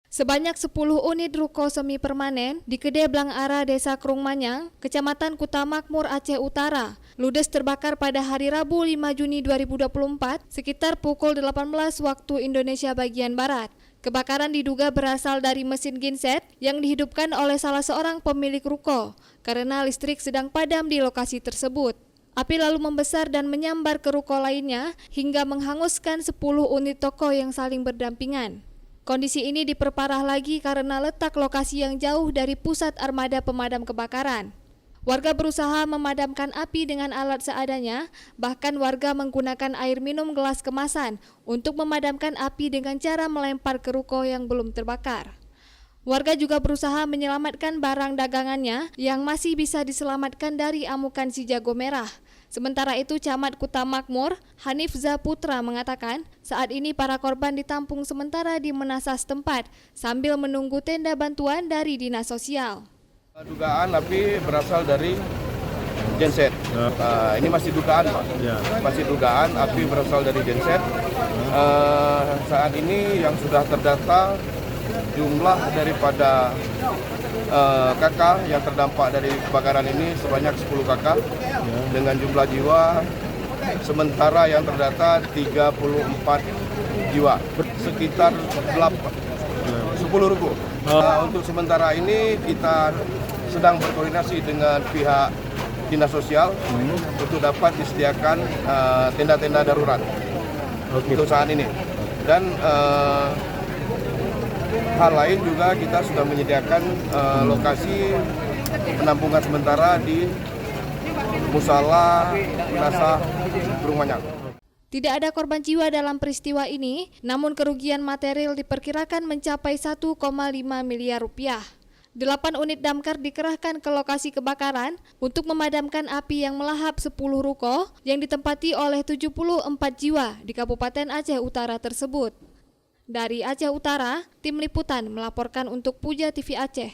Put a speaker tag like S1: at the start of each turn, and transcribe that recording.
S1: Sebanyak 10 unit ruko semi permanen di Kedai Blangara, Desa Krungmanyang, Kecamatan Kutamakmur, Aceh Utara, ludes terbakar pada hari Rabu 5 Juni 2024 sekitar pukul 18 waktu Indonesia bagian Barat. Kebakaran diduga berasal dari mesin genset yang dihidupkan oleh salah seorang pemilik ruko karena listrik sedang padam di lokasi tersebut. Api lalu membesar dan menyambar ke ruko lainnya hingga menghanguskan 10 unit toko yang saling berdampingan. Kondisi ini diperparah lagi karena letak lokasi yang jauh dari pusat armada pemadam kebakaran. Warga berusaha memadamkan api dengan alat seadanya, bahkan warga menggunakan air minum gelas kemasan untuk memadamkan api dengan cara melempar ke ruko yang belum terbakar. Warga juga berusaha menyelamatkan barang dagangannya yang masih bisa diselamatkan dari amukan si jago merah. Sementara itu, Camat Kutamakmur, Hanif Zaputra mengatakan saat ini para korban ditampung sementara di menasas tempat sambil menunggu tenda bantuan dari Dinas Sosial.
S2: Dugaan api berasal dari genset. Ini masih dugaan, Pak. Masih dugaan api berasal dari genset. Saat ini yang sudah terdata jumlah daripada kakak yang terdampak dari kebakaran ini sebanyak 10 kakak dengan jumlah jiwa sementara yang terdata 34 jiwa, sekitar 10 ruko. Untuk sementara ini kita sedang berkoordinasi dengan pihak Dinas Sosial untuk dapat disediakan tenda-tenda darurat untuk saat ini. Dan hal lain juga kita sudah menyediakan lokasi penampungan sementara di Musala Menasah Krungmanyang.
S1: Tidak ada korban jiwa dalam peristiwa ini, namun kerugian material diperkirakan mencapai 1,5 miliar rupiah. 8 unit damkar dikerahkan ke lokasi kebakaran untuk memadamkan api yang melahap 10 ruko yang ditempati oleh 74 jiwa di Kabupaten Aceh Utara tersebut. Dari Aceh Utara, tim liputan melaporkan untuk Puja TV Aceh.